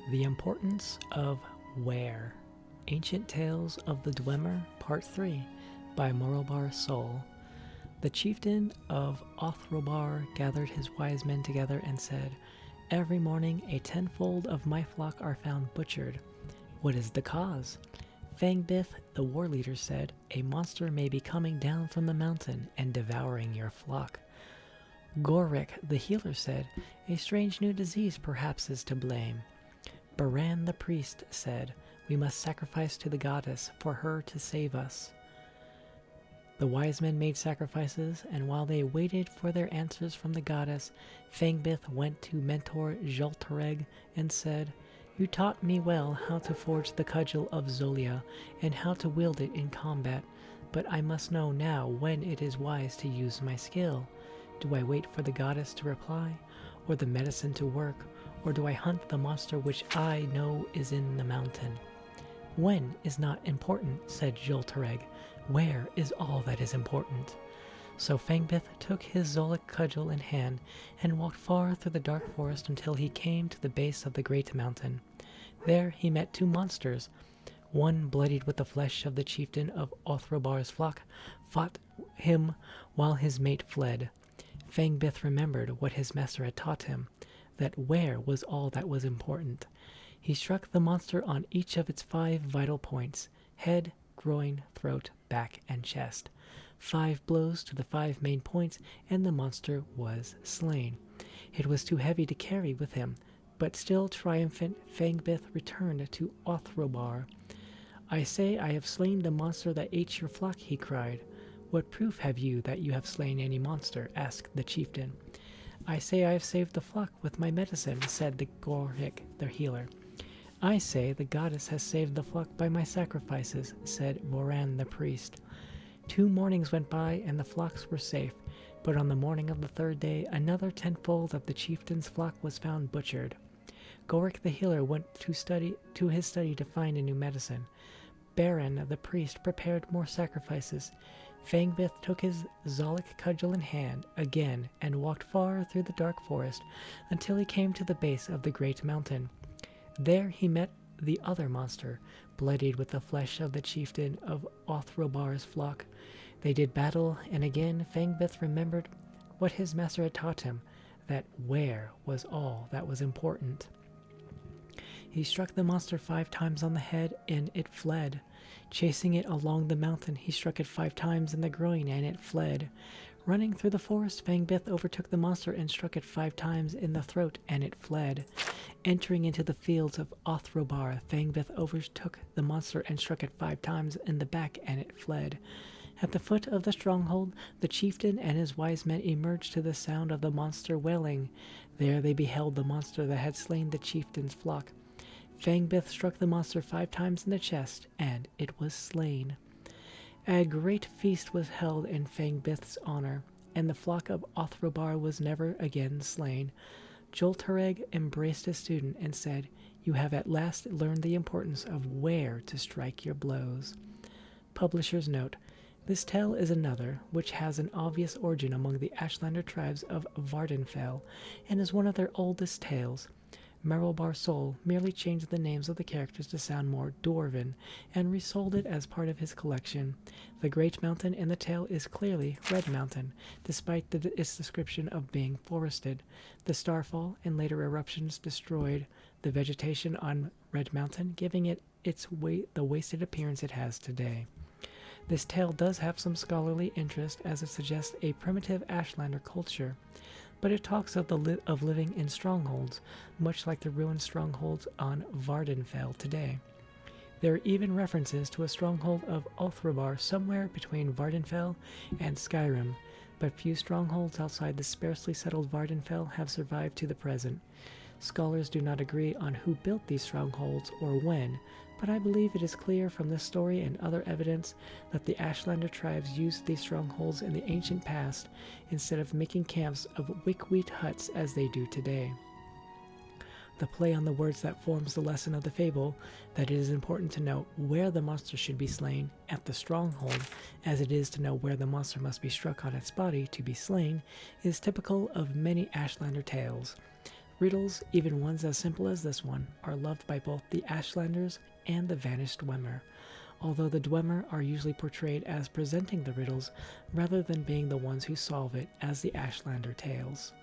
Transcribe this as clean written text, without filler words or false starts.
The Importance of Where. Ancient Tales of the Dwemer, Part 3, by Morobar Sol. The chieftain of Othrobar gathered his wise men together and said, "Every morning a tenfold of my flock are found butchered. What is the cause?" Fangbith, the war leader, said, "A monster may be coming down from the mountain and devouring your flock." Gorik, the healer, said, "A strange new disease perhaps is to blame." Baran the priest said, "We must sacrifice to the goddess for her to save us." The wise men made sacrifices, and while they waited for their answers from the goddess, Fangbith went to mentor Joltareg and said, "You taught me well how to forge the cudgel of Zolia and how to wield it in combat, but I must know now when it is wise to use my skill. Do I wait for the goddess to reply, or the medicine to work, or do I hunt the monster which I know is in the mountain?" "When is not important," said Joltareg. "Where is all that is important." So Fangbith took his Zolic cudgel in hand and walked far through the dark forest until he came to the base of the great mountain. There he met two monsters. One, bloodied with the flesh of the chieftain of Othrobar's flock, fought him while his mate fled. Fangbith remembered what his master had taught him, that where was all that was important. He struck the monster on each of its 5 vital points: head, groin, throat, back, and chest. 5 blows to the 5 main points, and the monster was slain. It was too heavy to carry with him, but still triumphant, Fangbith returned to Othrobar. "I say I have slain the monster that ate your flock," he cried. "What proof have you that you have slain any monster?" asked the chieftain. "I say I have saved the flock with my medicine," said the Gorik, the healer. "I say the goddess has saved the flock by my sacrifices," said Boran the priest. 2 mornings went by and the flocks were safe, but on the morning of the 3rd day another tenfold of the chieftain's flock was found butchered. Gorik the healer went to his study to find a new medicine. Baran the priest prepared more sacrifices. Fangbith took his Zolic cudgel in hand again and walked far through the dark forest until he came to the base of the great mountain. There he met the other monster, bloodied with the flesh of the chieftain of Othrobar's flock. They did battle, and again Fangbith remembered what his master had taught him, that where was all that was important. He struck the monster 5 times on the head, and it fled. Chasing it along the mountain, he struck it 5 times in the groin, and it fled. Running through the forest, Fangbith overtook the monster and struck it 5 times in the throat, and it fled. Entering into the fields of Othrobar, Fangbith overtook the monster and struck it 5 times in the back, and it fled. At the foot of the stronghold, the chieftain and his wise men emerged to the sound of the monster wailing. There they beheld the monster that had slain the chieftain's flock. Fangbith struck the monster 5 times in the chest, and it was slain. A great feast was held in Fangbith's honor, and the flock of Othrobar was never again slain. Joltareg embraced his student and said, "You have at last learned the importance of where to strike your blows." Publisher's note: this tale is another, which has an obvious origin among the Ashlander tribes of Vardenfell, and is one of their oldest tales. Morobar Sol merely changed the names of the characters to sound more Dwarven, and resold it as part of his collection. The Great Mountain in the tale is clearly Red Mountain, despite its description of being forested. The starfall and later eruptions destroyed the vegetation on Red Mountain, giving it the wasted appearance it has today. This tale does have some scholarly interest, as it suggests a primitive Ashlander culture, but it talks of living in strongholds, much like the ruined strongholds on Vardenfell today. There are even references to a stronghold of Othrobar somewhere between Vardenfell and Skyrim, but few strongholds outside the sparsely settled Vardenfell have survived to the present. Scholars do not agree on who built these strongholds or when, but I believe it is clear from this story and other evidence that the Ashlander tribes used these strongholds in the ancient past instead of making camps of wick-wheat huts as they do today. The play on the words that forms the lesson of the fable, that it is important to know where the monster should be slain at the stronghold, as it is to know where the monster must be struck on its body to be slain, is typical of many Ashlander tales. Riddles, even ones as simple as this one, are loved by both the Ashlanders and the vanished Dwemer, although the Dwemer are usually portrayed as presenting the riddles rather than being the ones who solve it as the Ashlander tales.